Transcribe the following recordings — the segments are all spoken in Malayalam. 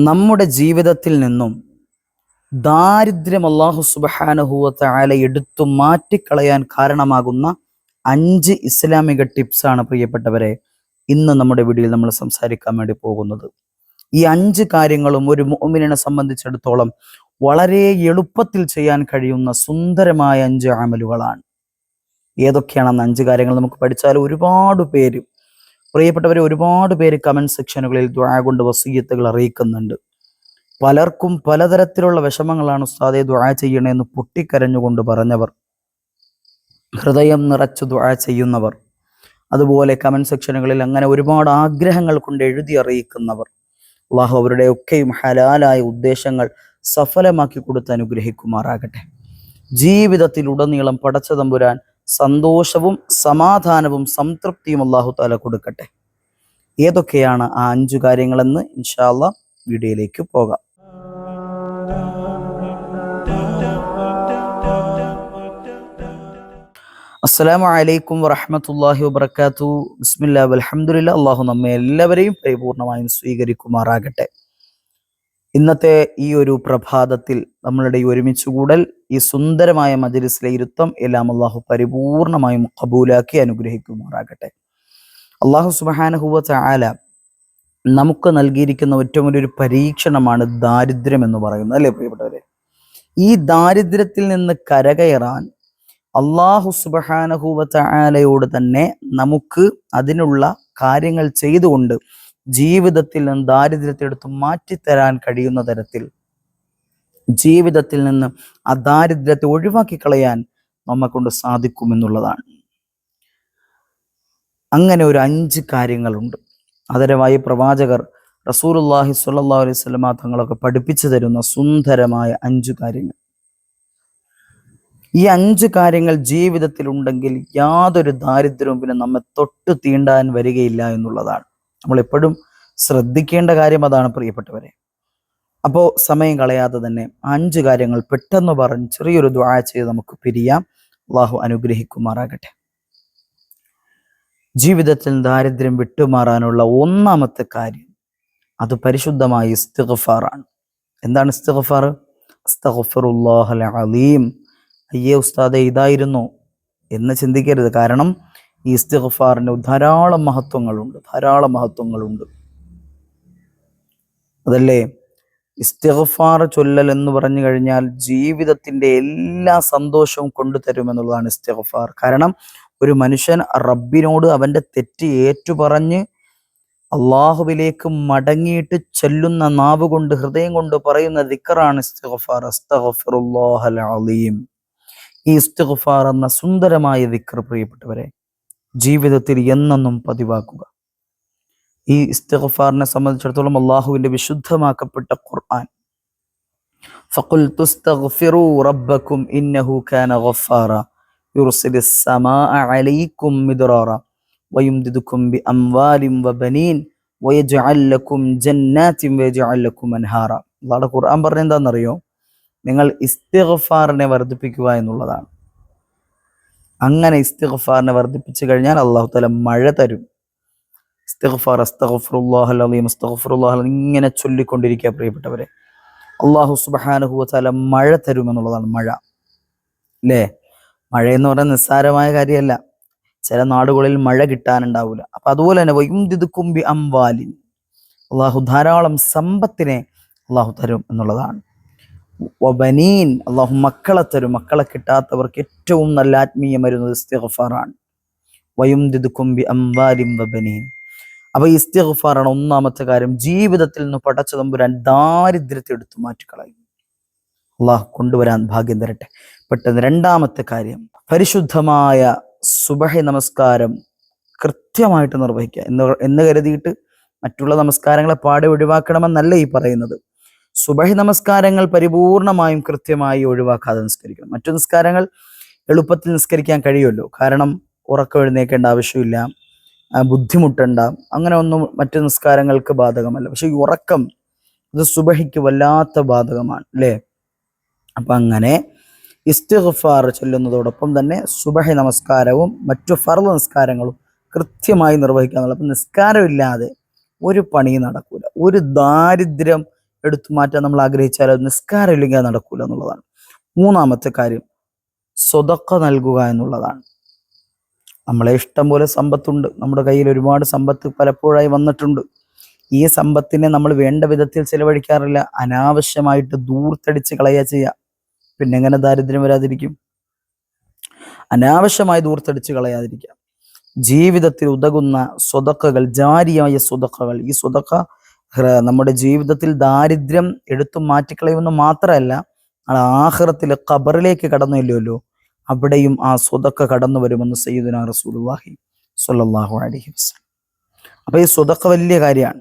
നമ്മുടെ ജീവിതത്തിൽ നിന്നും ദാരിദ്ര്യം അല്ലാഹു സുബ്ഹാനഹു വ തആല എടുത്തു മാറ്റിക്കളയാൻ കാരണമാകുന്ന 5 ഇസ്ലാമിക ടിപ്സാണ് പ്രിയപ്പെട്ടവരെ ഇന്ന് നമ്മുടെ വീഡിയോയിൽ നമ്മൾ സംസാരിക്കാൻ വേണ്ടി പോകുന്നത്. ഈ 5 കാര്യങ്ങളും ഒരു മുഅ്മിനിനെ സംബന്ധിച്ചിടത്തോളം വളരെ എളുപ്പത്തിൽ ചെയ്യാൻ കഴിയുന്ന സുന്ദരമായ 5 അമലുകളാണ്. ഏതൊക്കെയാണെന്ന് 5 കാര്യങ്ങൾ നമുക്ക് പഠിച്ചാൽ ഒരുപാട് പേര് കമന്റ് സെക്ഷനുകളിൽ ദുആ കൊണ്ട് വസിയ്യത്തുകൾ അറിയിക്കുന്നുണ്ട്. പലർക്കും പലതരത്തിലുള്ള വിഷമങ്ങളാണ് ഉസ്താദെ ദുആ ചെയ്യണേ എന്ന് പൊട്ടിക്കരഞ്ഞുകൊണ്ട് പറഞ്ഞവർ, ഹൃദയം നിറച്ച് ദുആ ചെയ്യുന്നവർ, അതുപോലെ കമന്റ് സെക്ഷനുകളിൽ അങ്ങനെ ഒരുപാട് ആഗ്രഹങ്ങൾ കൊണ്ട് എഴുതി അറിയിക്കുന്നവർ. അള്ളാഹു അവരുടെ ഒക്കെയും ഹലാലായ ഉദ്ദേശങ്ങൾ സഫലമാക്കി കൊടുത്ത് അനുഗ്രഹിക്കുമാറാകട്ടെ. ജീവിതത്തിൽ ഉടനീളം പടച്ച തമ്പുരാൻ സന്തോഷവും സമാധാനവും സംതൃപ്തിയും അല്ലാഹു തആല കൊടുക്കട്ടെ. ഏതൊക്കെയാണ് ആ 5 കാര്യങ്ങളെന്ന് ഇൻഷാ അല്ലാഹ് വീഡിയോയിലേക്ക് പോകാം. അസ്സലാമു അലൈക്കും വറഹ്മത്തുള്ളാഹി വബറകാതുഹു. ബിസ്മില്ലാഹി വൽഹംദുലില്ലാഹ്. അല്ലാഹു നമ്മെ എല്ലാവരെയും പരിപൂർണമായും സ്വീകരിക്കുമാറാകട്ടെ. ഇന്നത്തെ ഈ ഒരു പ്രഭാതത്തിൽ നമ്മളുടെ ഈ ഒരുമിച്ച് കൂടൽ, ഈ സുന്ദരമായ മജ്‌ലിസിലെ ഇരുത്തം എല്ലാം അല്ലാഹു പരിപൂർണമായും ഖബൂലാക്കി അനുഗ്രഹിക്കുമാറാകട്ടെ. അല്ലാഹു സുബ്ഹാനഹു വ തആല നമുക്ക് നൽകിയിരിക്കുന്ന ഏറ്റവും വലിയൊരു പരീക്ഷണമാണ് ദാരിദ്ര്യം എന്ന് പറയുന്നത്, അല്ലേ പ്രിയപ്പെട്ടവരെ? ഈ ദാരിദ്ര്യത്തിൽ നിന്ന് കരകയറാൻ അല്ലാഹു സുബ്ഹാനഹു വ തആലയോട് തന്നെ നമുക്ക് അതിനുള്ള കാര്യങ്ങൾ ചെയ്തുകൊണ്ട് ജീവിതത്തിൽ നിന്ന് ദാരിദ്ര്യത്തെ എടുത്ത് മാറ്റിത്തരാൻ കഴിയുന്ന തരത്തിൽ ജീവിതത്തിൽ നിന്ന് ആ ദാരിദ്ര്യത്തെ ഒഴിവാക്കി കളയാൻ നമ്മെക്കൊണ്ട് സാധിക്കുമെന്നുള്ളതാണ്. അങ്ങനെ ഒരു 5 കാര്യങ്ങളുണ്ട്. ആദരവായി പ്രവാചകർ റസൂലുള്ളാഹി സ്വല്ലല്ലാഹു അലൈഹി വസല്ലമ തങ്ങളൊക്കെ പഠിപ്പിച്ചു തരുന്ന സുന്ദരമായ 5 കാര്യങ്ങൾ. ഈ 5 കാര്യങ്ങൾ ജീവിതത്തിൽ ഉണ്ടെങ്കിൽ യാതൊരു ദാരിദ്ര്യവും പിന്നെ നമ്മെ തൊട്ട് തീണ്ടാൻ വരികയില്ല എന്നുള്ളതാണ്. നമ്മൾ എപ്പോഴും ശ്രദ്ധിക്കേണ്ട കാര്യം അതാണ് പ്രിയപ്പെട്ടവരെ. അപ്പോൾ സമയം കളയാതെ തന്നെ 5 കാര്യങ്ങൾ പെട്ടെന്ന് പറഞ്ഞ് ചെറിയൊരു ദുആ ചെയ്ത് നമുക്ക് പിരിയാം. അല്ലാഹു അനുഗ്രഹിക്കുമാറാകട്ടെ. ജീവിതത്തിൽ ദാരിദ്ര്യം വിട്ടുമാറാനുള്ള ഒന്നാമത്തെ കാര്യം അത് പരിശുദ്ധമായ ഇസ്തിഗ്ഫാറാണ്. എന്താണ് ഇസ്തിഗ്ഫാർ? അസ്തഗ്ഫിറുല്ലാഹൽ അലീം. അയ്യേ ഉസ്താദെ ഇതായിരുന്നു എന്ന് ചിന്തിക്കരുത്. കാരണം ഈ ഇസ്തിഗ്ഫാറിന് ധാരാളം മഹത്വങ്ങളുണ്ട്. അതല്ലേ ഇസ്തിഗ്ഫാർ ചൊല്ലൽ എന്ന് പറഞ്ഞു കഴിഞ്ഞാൽ ജീവിതത്തിന്റെ എല്ലാ സന്തോഷവും കൊണ്ടുതരുമെന്നുള്ളതാണ് ഇസ്തിഗ്ഫാർ. കാരണം ഒരു മനുഷ്യൻ റബ്ബിനോട് അവന്റെ തെറ്റ് ഏറ്റുപറഞ്ഞ് അള്ളാഹുവിലേക്ക് മടങ്ങിയിട്ട് ചൊല്ലുന്ന നാവ് കൊണ്ട് ഹൃദയം കൊണ്ട് പറയുന്ന ദിക്റാണ് ഇസ്തിഗ്ഫാർ. അസ്തഗ്ഫിറുല്ലാഹൽ അലീം. ഈ ഇസ്തിഗ്ഫാർ എന്ന സുന്ദരമായ ദിക്ർ പ്രിയപ്പെട്ടവരെ ജീവിതത്തിൽ എന്നെന്നും പതിവാക്കുക. ഈ ഇസ്തിഗ്ഫാറിനെ സംബന്ധിച്ചിടത്തോളം അള്ളാഹുവിന്റെ വിശുദ്ധമാക്കപ്പെട്ട ഖുർആൻ ഫഖുൽതു ഇസ്തഗ്ഫിറൂ റബ്ബക്കും ഇന്നഹു കാന ഗഫാറ യുർസിലിസ് സമാഅ അലൈക്കും മിദ്റാറ വയുംദിദുക്കും ബിഅംവാലിൻ വബനീൻ വയജ്അൽ ലക്കും ജന്നാത്തിൻ വയജ്അൽ ലക്കും അൻഹാറ. അല്ലാഹുവിന്റെ ഖുർആൻ പറഞ്ഞ എന്താണെന്നറിയോ? നിങ്ങൾ ഇസ്തിഗ്ഫാറിനെ വർദ്ധിപ്പിക്കുക എന്നുള്ളതാണ്. അങ്ങനെ ഇസ്തിഗ്ഫാറിനെ വർദ്ധിപ്പിച്ചു കഴിഞ്ഞാൽ അല്ലാഹു തആല മഴ തരും. ഇസ്തിഗ്ഫാർ, അസ്തഗ്ഫിറുല്ലാഹൽ അലീം, അസ്തഗ്ഫിറുല്ലാഹൽ അലീം ഇങ്ങനെ ചൊല്ലിക്കൊണ്ടിരിക്കുക പ്രിയപ്പെട്ടവരെ. അല്ലാഹു സുബ്ഹാനഹു വ തആല മഴ തരുമെന്നുള്ളതാണ്. മഴ അല്ലേ? മഴ എന്ന് പറഞ്ഞാൽ നിസ്സാരമായ കാര്യമല്ല. ചില നാടുകളിൽ മഴ കിട്ടാനുണ്ടാവില്ല. അപ്പൊ അതുപോലെ തന്നെ വയുംദിദുക്കും ബിഅംവാലിൻ, അല്ലാഹു ധാരാളം സമ്പത്തിനെ അല്ലാഹു തരും എന്നുള്ളതാണ്. വബനീൻ, അല്ലാഹു മക്കളെ തരും. മക്കളെ കിട്ടാത്തവർക്ക് ഏറ്റവും നല്ല ആത്മീയ മരുന്ന് ഇസ്തിഗ്ഫാറാണ്. വയുംദിദുക്കും ബിഅംവാലിൻ വബനീൻ. അപ്പൊ ഇസ്തിഗ്ഫാറാണ് ഒന്നാമത്തെ കാര്യം. ജീവിതത്തിൽ നിന്ന് പടച്ച തമ്പുരാൻ ദാരിദ്ര്യത്തെ എടുത്തു മാറ്റിക്കളയും. അള്ളാഹു കൊണ്ടുവരാൻ ഭാഗ്യം തരട്ടെ. പെട്ടെന്ന് രണ്ടാമത്തെ കാര്യം, പരിശുദ്ധമായ സുബഹി നമസ്കാരം കൃത്യമായിട്ട് നിർവഹിക്കുക. എന്ന് കരുതിയിട്ട് മറ്റുള്ള നമസ്കാരങ്ങളെ പാടെ ഒഴിവാക്കണമെന്നല്ല ഈ പറയുന്നത്. സുബഹി നമസ്കാരങ്ങൾ പരിപൂർണമായും കൃത്യമായി ഒഴിവാക്കാതെ നിസ്കരിക്കണം. മറ്റു നിസ്കാരങ്ങൾ എളുപ്പത്തിൽ നിസ്കരിക്കാൻ കഴിയുമല്ലോ. കാരണം ഉറക്കം എഴുന്നേൽക്കേണ്ട ആവശ്യമില്ല, ബുദ്ധിമുട്ടണ്ട, അങ്ങനെ ഒന്നും മറ്റു നിസ്കാരങ്ങൾക്ക് ബാധകമല്ല. പക്ഷെ ഈ ഉറക്കം ഇത് സുബഹിക്ക് വല്ലാത്ത ബാധകമാണ്, അല്ലേ? അപ്പം അങ്ങനെ ഇസ്തിഗ്ഫാർ ചൊല്ലുന്നതോടൊപ്പം തന്നെ സുബഹി നമസ്കാരവും മറ്റു ഫർള് നിസ്കാരങ്ങളും കൃത്യമായി നിർവഹിക്കുക എന്നുള്ളത്. അപ്പം നിസ്കാരമില്ലാതെ ഒരു പണിയും നടക്കൂല. ഒരു ദാരിദ്ര്യം എടുത്തു മാറ്റാൻ നമ്മൾ ആഗ്രഹിച്ചാൽ അത് നിസ്കാരം ഇല്ലെങ്കിൽ അത് നടക്കൂല എന്നുള്ളതാണ്. മൂന്നാമത്തെ കാര്യം സ്വതക്ക നൽകുക എന്നുള്ളതാണ്. നമ്മളെ ഇഷ്ടം പോലെ സമ്പത്തുണ്ട്, നമ്മുടെ കയ്യിൽ ഒരുപാട് സമ്പത്ത് പലപ്പോഴായി വന്നിട്ടുണ്ട്. ഈ സമ്പത്തിനെ നമ്മൾ വേണ്ട വിധത്തിൽ ചെലവഴിക്കാറില്ല, അനാവശ്യമായിട്ട് ദൂർത്തടിച്ച് കളയുക ചെയ്യുക. പിന്നെ എങ്ങനെ ദാരിദ്ര്യം വരാതിരിക്കും? അനാവശ്യമായി ദൂർത്തടിച്ച് കളയാതിരിക്കുക. ജീവിതത്തിൽ ഉതകുന്ന സ്വതക്കകൾ, ജാരിയായ സ്വതക്കകൾ. ഈ സ്വതക്ക നമ്മുടെ ജീവിതത്തിൽ ദാരിദ്ര്യം എടുത്തു മാറ്റിക്കളയുമെന്ന് മാത്രമല്ല, ആഖിറത്തിലെ ഖബറിലേക്ക് കടന്നില്ലല്ലോ, അവിടെയും ആ സ്വതക്ക കടന്നു വരുമെന്ന് സയ്യിദുനാ റസൂലുള്ളാഹി സ്വല്ലല്ലാഹു അലൈഹി വസല്ലം. അപ്പൊ ഈ സ്വതക്ക വലിയ കാര്യമാണ്.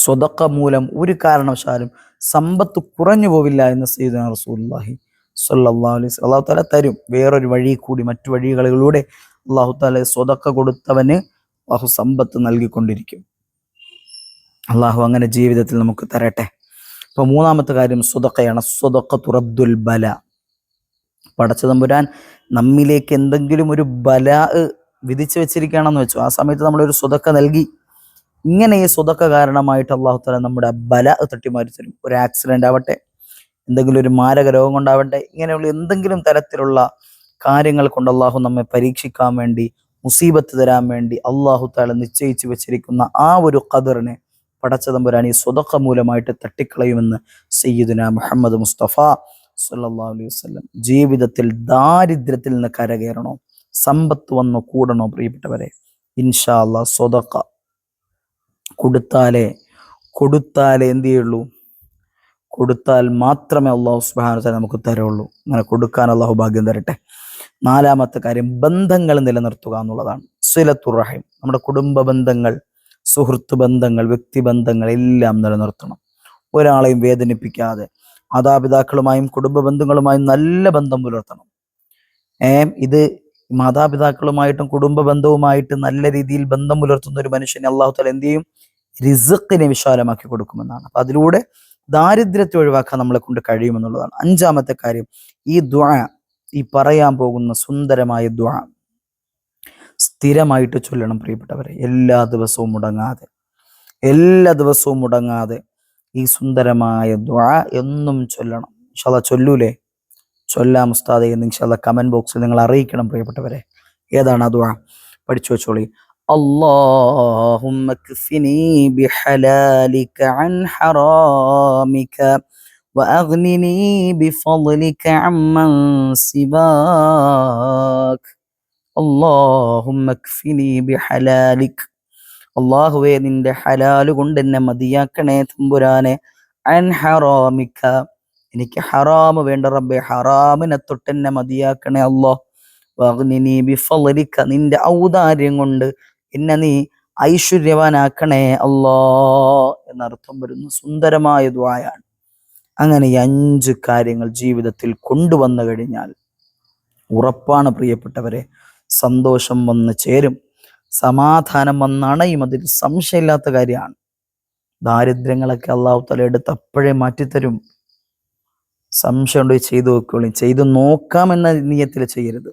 സ്വതക്ക മൂലം ഒരു കാരണവശാലും സമ്പത്ത് കുറഞ്ഞു പോവില്ല എന്ന് സയ്യിദുനാ റസൂലുള്ളാഹി സ്വല്ലല്ലാഹു അലൈഹി വസല്ലം. അല്ലാഹു തആല തരും വേറൊരു വഴി കൂടി, മറ്റു വഴികളിലൂടെ അല്ലാഹു തആല സ്വതക്ക കൊടുത്തവന് അല്ലാഹു സമ്പത്ത് നൽകിക്കൊണ്ടിരിക്കും. അല്ലാഹു അങ്ങനെ ജീവിതത്തിൽ നമുക്ക് തരട്ടെ. അപ്പൊ മൂന്നാമത്തെ കാര്യം സ്വതക്കയാണ്. സ്വതക്കത്തു റദ്ദുൽ ബല. പടച്ച തമ്പുരാൻ നമ്മിലേക്ക് എന്തെങ്കിലും ഒരു ബലാ വിധിച്ചു വെച്ചിരിക്കുകയാണെന്ന് വെച്ചു, ആ സമയത്ത് നമ്മളൊരു സ്വതക്ക നൽകി. ഇങ്ങനെ ഈ സ്വതക്ക കാരണമായിട്ട് അല്ലാഹു തആല നമ്മുടെ ബല തട്ടിമാറ്റി തരും. ഒരു ആക്സിഡന്റ് ആവട്ടെ, എന്തെങ്കിലും ഒരു മാരക രോഗം കൊണ്ടാവട്ടെ, ഇങ്ങനെയുള്ള എന്തെങ്കിലും തരത്തിലുള്ള കാര്യങ്ങൾ കൊണ്ട് അല്ലാഹു നമ്മെ പരീക്ഷിക്കാൻ വേണ്ടി, മുസീബത്ത് തരാൻ വേണ്ടി അല്ലാഹു തആല നിശ്ചയിച്ചു വെച്ചിരിക്കുന്ന ആ ഒരു ഖദറിനെ പടച്ച തമ്പുരാൻ ഈ സ്വതക്ക മൂലമായിട്ട് തട്ടിക്കളയുമെന്ന് സയ്യിദുനാ മുഹമ്മദ് മുസ്തഫ സല്ലല്ലാഹു അലൈഹി വസല്ലം. ജീവിതത്തിൽ ദാരിദ്ര്യത്തിൽ നിന്ന് കരകയറണോ, സമ്പത്ത് വന്നു കൂടണോ പ്രിയപ്പെട്ടവരെ, ഇൻഷാ അല്ലാഹ് സ്വതക്ക കൊടുത്താലേ എന്ത് ചെയ്യുള്ളൂ? കൊടുത്താൽ മാത്രമേ അല്ലാഹു സുബ്ഹാനഹു വ തആല നമുക്ക് തരുള്ളൂ. അങ്ങനെ കൊടുക്കാൻ അല്ലാഹു ഭാഗ്യം തരട്ടെ. നാലാമത്തെ കാര്യം ബന്ധങ്ങൾ നിലനിർത്തുക എന്നുള്ളതാണ്. സിലത്തുർ റഹീം. നമ്മുടെ കുടുംബ ബന്ധങ്ങൾ, സുഹൃത്ത് ബന്ധങ്ങൾ, വ്യക്തിബന്ധങ്ങൾ എല്ലാം നിലനിർത്തണം. ഒരാളെയും വേദനിപ്പിക്കാതെ മാതാപിതാക്കളുമായും കുടുംബ ബന്ധങ്ങളുമായും നല്ല ബന്ധം പുലർത്തണം. ഇത് മാതാപിതാക്കളുമായിട്ടും കുടുംബ ബന്ധവുമായിട്ട് നല്ല രീതിയിൽ ബന്ധം പുലർത്തുന്ന ഒരു മനുഷ്യനെ അല്ലാഹു തആല എന്ത് ചെയ്യും? റിസ്ഖിനെ വിശാലമാക്കി കൊടുക്കുമെന്നാണ്. അപ്പൊ അതിലൂടെ ദാരിദ്ര്യത്തെ ഒഴിവാക്കാൻ നമ്മളെ കൊണ്ട് കഴിയുമെന്നുള്ളതാണ്. അഞ്ചാമത്തെ കാര്യം ഈ ദുആ, ഈ പറയാൻ പോകുന്ന സുന്ദരമായ ദുആ സ്ഥിരമായിട്ട് ചൊല്ലണം പ്രിയപ്പെട്ടവരെ. എല്ലാ ദിവസവും മുടങ്ങാതെ ഈ സുന്ദരമായ ദുആ എന്നും ചൊല്ലണം. ഇൻഷാ അല്ലാഹ് ചൊല്ലൂലേ? ചൊല്ലാം ഉസ്താദേ എന്ന് ഇൻഷാ അല്ലാഹ് കമന്റ് ബോക്സിൽ നിങ്ങൾ അറിയിക്കണം പ്രിയപ്പെട്ടവരെ. ഏതാണ് ആ ദുആ? പഠിച്ചു വെച്ചോളി. അല്ലാഹുമ്മ ക്ഫിനി ബിഹലാലിക അൻ ഹറാമിക വഅഗ്നിനി ബിഫളലിക അമ്മൻ സിവാക്. അല്ലാഹുമ്മ ക്ഫിനി ബിഹലാലിക്. അല്ലാഹുവേ, നിന്റെ ഹലാല് കൊണ്ട് എന്നെ മതിയാക്കണേ തമ്പുരാനെ. അൻ ഹറാമിക, എനിക്ക് ഹറാമ് വേണ്ട റബ്ബേ, ഹറാമിനെ തൊട്ടെന്നെ മതിയാക്കണേ അല്ലാഹ്. വഅഗ്നിനി ബിഫളലിക, നിന്റെ ഔദാര്യം കൊണ്ട് എന്നെ നീ ഐശ്വര്യവാനാക്കണേ അല്ലാഹ് എന്നർത്ഥം വരുന്ന സുന്ദരമായ ദുആയാണ്. അങ്ങനെ ഈ 5 കാര്യങ്ങൾ ജീവിതത്തിൽ കൊണ്ടുവന്നു കഴിഞ്ഞാൽ ഉറപ്പാണ് പ്രിയപ്പെട്ടവരെ, സന്തോഷം വന്ന് ചേരും, സമാധാനം വന്നണയും. അതിൽ സംശയമില്ലാത്ത കാര്യമാണ്. ദാരിദ്ര്യങ്ങളൊക്കെ അല്ലാഹു തആല എടുത്ത് അപ്പോഴേ മാറ്റിത്തരും. സംശയം ഉണ്ടോ? ചെയ്തു നോക്കുകയുള്ളൂ. ചെയ്തു നോക്കാമെന്ന നിയത്തിൽ ചെയ്യരുത്.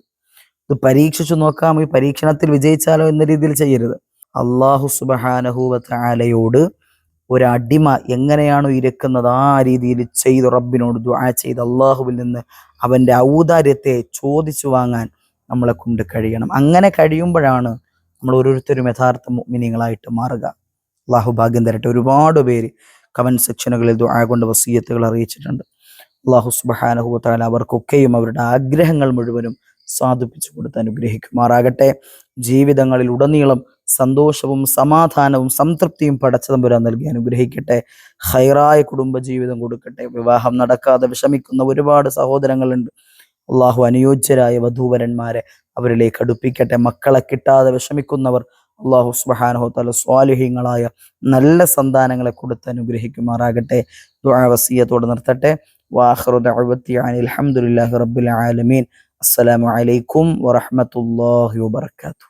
ഇത് പരീക്ഷിച്ചു നോക്കാം, ഈ പരീക്ഷണത്തിൽ വിജയിച്ചാലോ എന്ന രീതിയിൽ ചെയ്യരുത്. അല്ലാഹു സുബ്ഹാനഹു വ തആലയോട് ഒരടിമ എങ്ങനെയാണോ ഇരിക്കുന്നത് ആ രീതിയിൽ ചെയ്ത് റബ്ബിനോട് ദുആ ചെയ്ത് അള്ളാഹുവിൽ നിന്ന് അവൻ്റെ ഔദാര്യത്തെ ചോദിച്ചു വാങ്ങാൻ നമ്മളെ കൊണ്ട് കഴിയണം. അങ്ങനെ കഴിയുമ്പോഴാണ് നമ്മൾ ഓരോരുത്തരും യഥാർത്ഥ മുഅ്മിനീങ്ങളായിട്ട് മാറുക. അള്ളാഹു ഭാഗ്യം തരട്ടെ. ഒരുപാട് പേര് കമന്റ് സെക്ഷനുകളിൽ ദുആ കൊണ്ട് വസിയത്തുകൾ അറിയിച്ചിട്ടുണ്ട്. അള്ളാഹു സുബ്ഹാനഹു വ തആല അവർക്കൊക്കെയും അവരുടെ ആഗ്രഹങ്ങൾ മുഴുവനും സാധിപ്പിച്ചു കൊടുത്ത് അനുഗ്രഹിക്കുമാറാകട്ടെ. ജീവിതങ്ങളിൽ ഉടനീളം സന്തോഷവും സമാധാനവും സംതൃപ്തിയും പടച്ച തമ്പുരാൻ നൽകി അനുഗ്രഹിക്കട്ടെ. ഖൈറായ കുടുംബജീവിതം കൊടുക്കട്ടെ. വിവാഹം നടക്കാതെ വിഷമിക്കുന്ന ഒരുപാട് സഹോദരങ്ങളുണ്ട്. അള്ളാഹു അനുയോജ്യരായ വധൂവരന്മാരെ അവരിലേക്ക് അടുപ്പിക്കട്ടെ. മക്കളെ കിട്ടാതെ വിഷമിക്കുന്നവർ അള്ളാഹു സുബ്ഹാനഹു വ തആല സ്വാലിഹീങ്ങളായ നല്ല സന്താനങ്ങളെ കൊടുത്ത് അനുഗ്രഹിക്കുമാറാകട്ടെ. ദുആ വസിയത്തോടെ നിർത്തട്ടെ. വാഖിറു ദഅവതി അനിൽ ഹംദുലില്ലാഹി റബ്ബിൽ ആലമീൻ. അസ്സലാമു അലൈക്കും വറഹ്മത്തുള്ളാഹി വബറകാതുഹു.